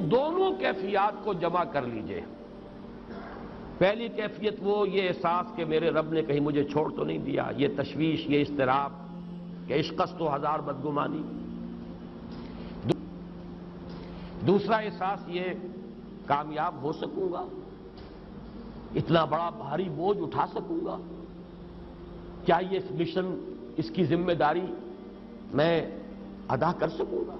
ان دونوں کیفیات کو جمع کر لیجئے۔ پہلی کیفیت وہ یہ احساس کہ میرے رب نے کہیں مجھے چھوڑ تو نہیں دیا، یہ تشویش، یہ اضطراب کہ عشقست و ہزار بدگمانی۔ دوسرا احساس یہ کامیاب ہو سکوں گا، اتنا بڑا بھاری بوجھ اٹھا سکوں گا، کیا یہ مشن، اس کی ذمہ داری میں ادا کر سکوں گا؟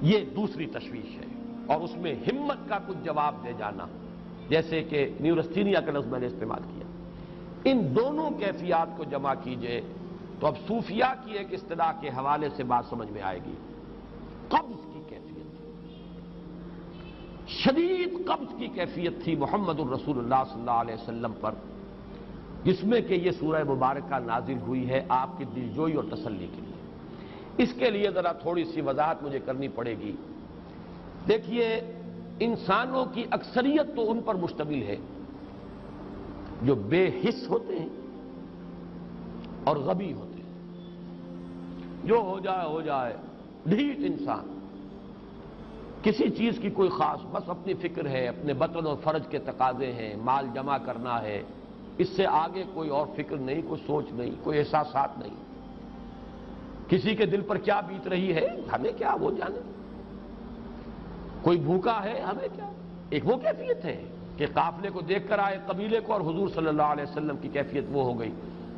یہ دوسری تشویش ہے، اور اس میں ہمت کا کچھ جواب دے جانا، جیسے کہ نیورستینیا کا لفظ میں نے استعمال کیا۔ ان دونوں کیفیات کو جمع کیجئے تو اب صوفیاء کی ایک اصطلاح کے حوالے سے بات سمجھ میں آئے گی۔ قبض کی کیفیت، شدید قبض کی کیفیت تھی محمد الرسول اللہ صلی اللہ علیہ وسلم پر، جس میں کہ یہ سورہ مبارکہ نازل ہوئی ہے آپ کی دلجوئی اور تسلی کے لیے۔ اس کے لیے ذرا تھوڑی سی وضاحت مجھے کرنی پڑے گی۔ دیکھیے، انسانوں کی اکثریت تو ان پر مشتمل ہے جو بے حس ہوتے ہیں اور غبی ہوتے ہیں، جو ہو جائے ڈھیٹ انسان، کسی چیز کی کوئی خاص، بس اپنی فکر ہے، اپنے بطن اور فرج کے تقاضے ہیں، مال جمع کرنا ہے، اس سے آگے کوئی اور فکر نہیں، کوئی سوچ نہیں، کوئی احساسات نہیں۔ کسی کے دل پر کیا بیت رہی ہے ہمیں کیا، وہ جانے۔ کوئی بھوکا ہے ہمیں کیا۔ ایک وہ کیفیت ہے کہ قافلے کو دیکھ کر آئے قبیلے کو، اور حضور صلی اللہ علیہ وسلم کی کیفیت وہ ہو گئی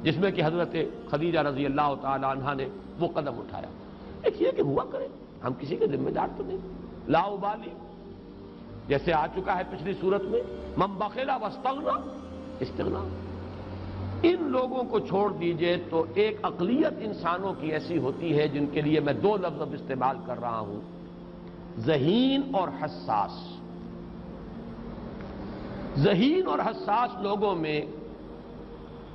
جس میں کہ حضرت خدیجہ رضی اللہ تعالی عنہا نے وہ قدم اٹھایا۔ ایک یہ کہ ہوا کرے، ہم کسی کے ذمہ دار تو نہیں، لا ابالی، جیسے آ چکا ہے پچھلی صورت میں، من بخل واستغنی استغنا۔ ان لوگوں کو چھوڑ دیجئے تو ایک اقلیت انسانوں کی ایسی ہوتی ہے جن کے لیے میں دو لفظ اب استعمال کر رہا ہوں، ذہین اور حساس۔ ذہین اور حساس لوگوں میں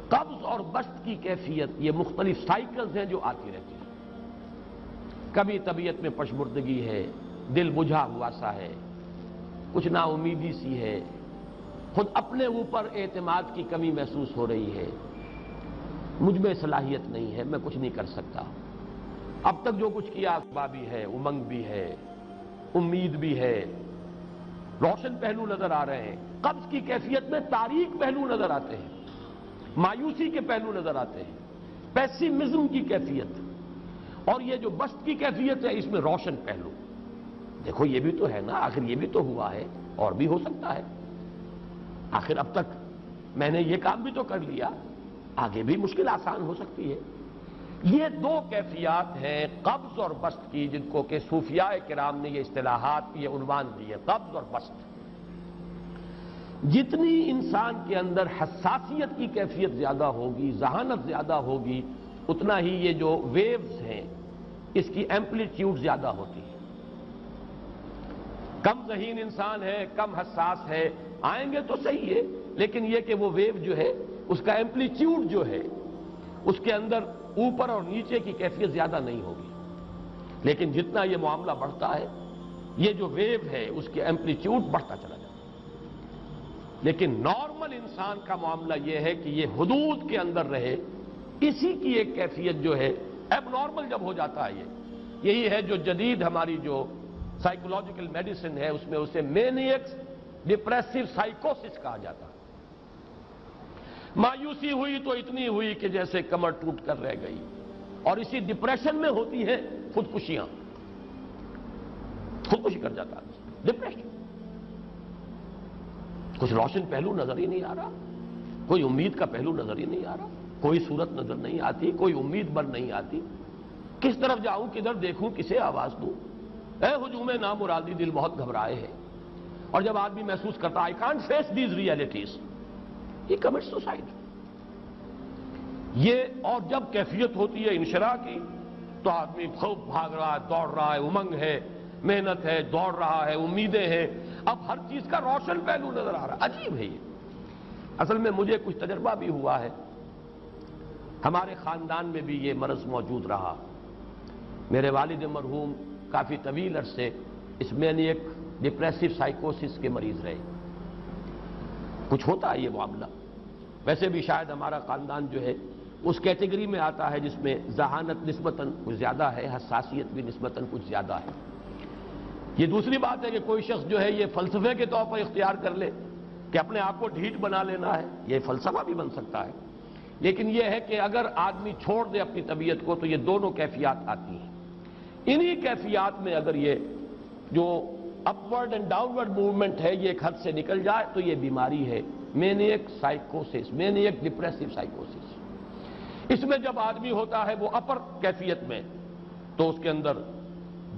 قبض اور بسط کی کیفیت، یہ مختلف سائیکلز ہیں جو آتی رہتی ہیں۔ کبھی طبیعت میں پشمردگی ہے، دل بجھا ہوا سا ہے، کچھ نا امیدی سی ہے، خود اپنے اوپر اعتماد کی کمی محسوس ہو رہی ہے، مجھ میں صلاحیت نہیں ہے، میں کچھ نہیں کر سکتا، اب تک جو کچھ کیا بھی ہے، امنگ بھی ہے، امید بھی ہے، روشن پہلو نظر آ رہے ہیں۔ قبض کی کیفیت میں تاریک پہلو نظر آتے ہیں، مایوسی کے پہلو نظر آتے ہیں، پیسیمزم کی کیفیت، اور یہ جو بسط کی کیفیت ہے اس میں روشن پہلو۔ دیکھو یہ بھی تو ہے نا، آخر یہ بھی تو ہوا ہے، اور بھی ہو سکتا ہے، آخر اب تک میں نے یہ کام بھی تو کر لیا، آگے بھی مشکل آسان ہو سکتی ہے۔ یہ دو کیفیات ہیں قبض اور بسط کی، جن کو کہ صوفیاء کرام نے یہ اصطلاحات، یہ عنوان دیے، قبض اور بسط۔ جتنی انسان کے اندر حساسیت کی کیفیت زیادہ ہوگی، ذہانت زیادہ ہوگی، اتنا ہی یہ جو ویوز ہیں اس کی ایمپلیٹیوڈ زیادہ ہوتی ہے۔ کم ذہین انسان ہے، کم حساس ہے، آئیں گے تو صحیح ہے، لیکن یہ کہ وہ ویو جو ہے اس کا ایمپلیٹیوڈ جو ہے اس کے اندر اوپر اور نیچے کی کیفیت زیادہ نہیں ہوگی۔ لیکن جتنا یہ معاملہ بڑھتا ہے، یہ جو ویو ہے اس کے ایمپلیٹیوڈ بڑھتا چلا جاتا ہے۔ لیکن نارمل انسان کا معاملہ یہ ہے کہ یہ حدود کے اندر رہے، اسی کی ایک کیفیت جو ہے ایب نارمل جب ہو جاتا ہے، یہی ہے جو جدید ہماری جو سائیکولوجیکل میڈیسن ہے اس میں اسے مینیکس ڈپریسو سائیکوسس کہا جاتا ہے۔ مایوسی ہوئی تو اتنی ہوئی کہ جیسے کمر ٹوٹ کر رہ گئی، اور اسی ڈپریشن میں ہوتی ہیں خودکشیاں، خودکشی کر جاتا ہے، ڈپریشن۔ کچھ روشن پہلو نظر ہی نہیں آ رہا، کوئی امید کا پہلو نظر ہی نہیں آ رہا، کوئی صورت نظر نہیں آتی، کوئی امید بن نہیں آتی، کس طرف جاؤں، کدھر دیکھوں، کسے آواز دوں، اے ہجوم نامرادی دل بہت گھبرائے ہیں۔ اور جب آدمی محسوس کرتا I can't face these realities، he commits suicide۔ یہ اور جب کیفیت ہوتی ہے انشراح کی تو آدمی خوب بھاگ رہا ہے، دوڑ رہا ہے، امنگ ہے، محنت ہے، دوڑ رہا ہے، امیدیں ہیں، اب ہر چیز کا روشن پہلو نظر آ رہا ہے۔ عجیب ہے یہ۔ اصل میں مجھے کچھ تجربہ بھی ہوا ہے، ہمارے خاندان میں بھی یہ مرض موجود رہا۔ میرے والد مرحوم کافی طویل عرصے اس مینیک ڈپریسو سائیکوسس کے مریض رہے۔ کچھ ہوتا ہے یہ معاملہ، ویسے بھی شاید ہمارا خاندان جو ہے اس کیٹیگری میں آتا ہے جس میں ذہانت نسبتاً کچھ زیادہ ہے، حساسیت بھی نسبتاً کچھ زیادہ ہے۔ یہ دوسری بات ہے کہ کوئی شخص جو ہے یہ فلسفے کے طور پر اختیار کر لے کہ اپنے آپ کو ڈھیٹ بنا لینا ہے، یہ فلسفہ بھی بن سکتا ہے، لیکن یہ ہے کہ اگر آدمی چھوڑ دے اپنی طبیعت کو تو یہ دونوں کیفیات آتی ہیں۔ انہی کیفیات میں اگر یہ جو اپورڈ اینڈ ڈاؤنورڈ موومنٹ ہے یہ ایک حد سے نکل جائے تو یہ بیماری ہے مینیک سائیکوسس، مینیک ڈپریسو سائیکوسس۔ اس میں جب آدمی ہوتا ہے وہ اپر کیفیت میں تو اس کے اندر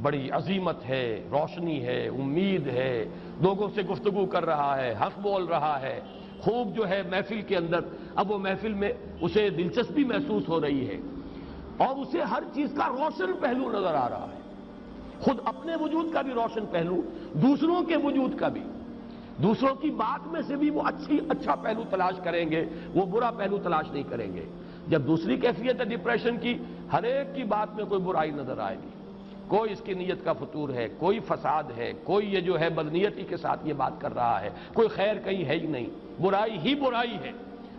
بڑی عظیمت ہے، روشنی ہے، امید ہے، لوگوں سے گفتگو کر رہا ہے، حق بول رہا ہے، خوب جو ہے محفل کے اندر، اب وہ محفل میں اسے دلچسپی محسوس ہو رہی ہے اور اسے ہر چیز کا روشن پہلو نظر آ رہا ہے، خود اپنے وجود کا بھی روشن پہلو، دوسروں کے وجود کا بھی، دوسروں کی بات میں سے بھی وہ اچھا پہلو تلاش کریں گے، وہ برا پہلو تلاش نہیں کریں گے۔ جب دوسری کیفیت ہے ڈپریشن کی، ہر ایک کی بات میں کوئی برائی نظر آئے گی، کوئی اس کی نیت کا فطور ہے، کوئی فساد ہے، کوئی یہ جو ہے بدنیتی کے ساتھ یہ بات کر رہا ہے، کوئی خیر کہیں ہے ہی نہیں، برائی ہی برائی ہے،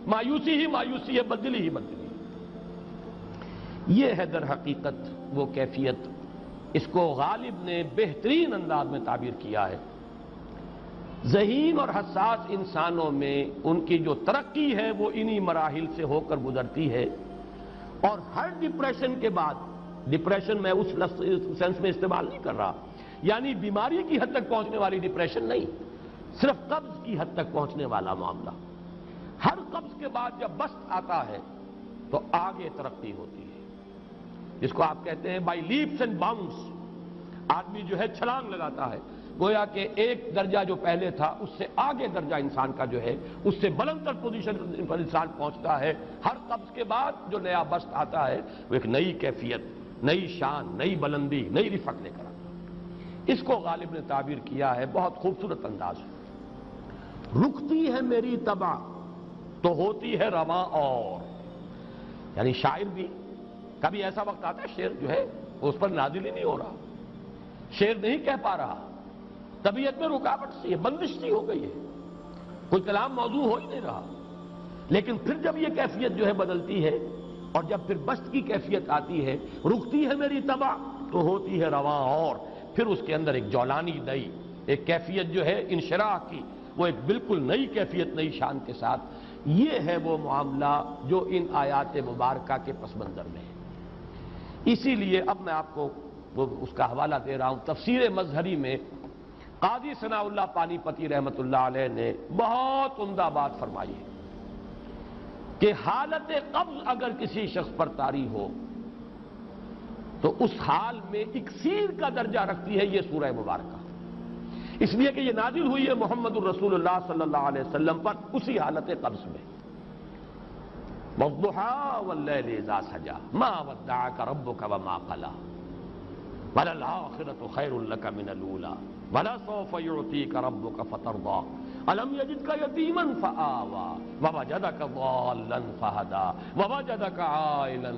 مایوسی ہی مایوسی ہے، بدلی ہی بدلی ہے۔ یہ ہے در حقیقت وہ کیفیت، اس کو غالب نے بہترین انداز میں تعبیر کیا ہے۔ ذہین اور حساس انسانوں میں ان کی جو ترقی ہے وہ انہی مراحل سے ہو کر گزرتی ہے، اور ہر ڈپریشن کے بعد، ڈپریشن میں اس سینس میں استعمال نہیں کر رہا یعنی بیماری کی حد تک پہنچنے والی ڈپریشن نہیں، صرف قبض کی حد تک پہنچنے والا معاملہ۔ ہر قبض کے بعد جب بسط آتا ہے تو آگے ترقی ہوتی ہے، جس کو آپ کہتے ہیں بائی لیپس اینڈ باؤنڈس، آدمی جو ہے چھلانگ لگاتا ہے، گویا کہ ایک درجہ جو پہلے تھا اس سے آگے درجہ انسان کا جو ہے اس سے بلند تر پوزیشن پر انسان پہنچتا ہے۔ ہر قبض کے بعد جو نیا بسط آتا ہے وہ ایک نئی کیفیت، نئی شان، نئی بلندی، نئی رفعت لے کر آتا ہے۔ اس کو غالب نے تعبیر کیا ہے بہت خوبصورت انداز ہے، رکتی ہے میری طبع تو ہوتی ہے رواں اور، یعنی شاعر بھی کبھی ایسا وقت آتا ہے شعر جو ہے اس پر نازل ہی نہیں ہو رہا، شعر نہیں کہہ پا رہا، طبیعت میں رکاوٹ سی ہے، بندش سی ہو گئی ہے، کوئی کلام موضوع ہو ہی نہیں رہا، لیکن پھر جب یہ کیفیت جو ہے بدلتی ہے اور جب پھر بسط کی کیفیت آتی ہے، رکتی ہے میری طبع تو ہوتی ہے رواں اور، پھر اس کے اندر ایک جولانی نئی ایک کیفیت جو ہے انشراح کی، وہ ایک بالکل نئی کیفیت، نئی شان کے ساتھ۔ یہ ہے وہ معاملہ جو ان آیات مبارکہ کے پس منظر میں ہے۔ اسی لیے اب میں آپ کو اس کا حوالہ دے رہا ہوں، تفسیر مظہری میں قاضی ثناء اللہ پانی پتی رحمت اللہ علیہ نے بہت عمدہ بات فرمائی ہے کہ حالت قبض اگر کسی شخص پر طاری ہو تو اس حال میں اکسیر کا درجہ رکھتی ہے یہ سورہ مبارکہ، اس لیے کہ یہ نازل ہوئی ہے محمد الرسول اللہ صلی اللہ علیہ وسلم پر اسی حالت قبض میں۔ وَالضُّحَىٰ وَاللَّيْلِ إِذَا سَجَىٰ مَا وَدَّعَكَ رَبُّكَ وَمَا قَلَىٰ وَلَلْآخِرَةُ خَيْرٌ لَكَ مِنَ الْأُولَىٰ وَلَسَوْفَ يُعْطِيكَ رَبُّكَ فَتَرْضَىٰ أَلَمْ يَجِدْكَ يَتِيمًا فَآوَىٰ وَوَجَدَكَ ضَالًّا فَهَدَىٰ وَوَجَدَكَ عَائِلًا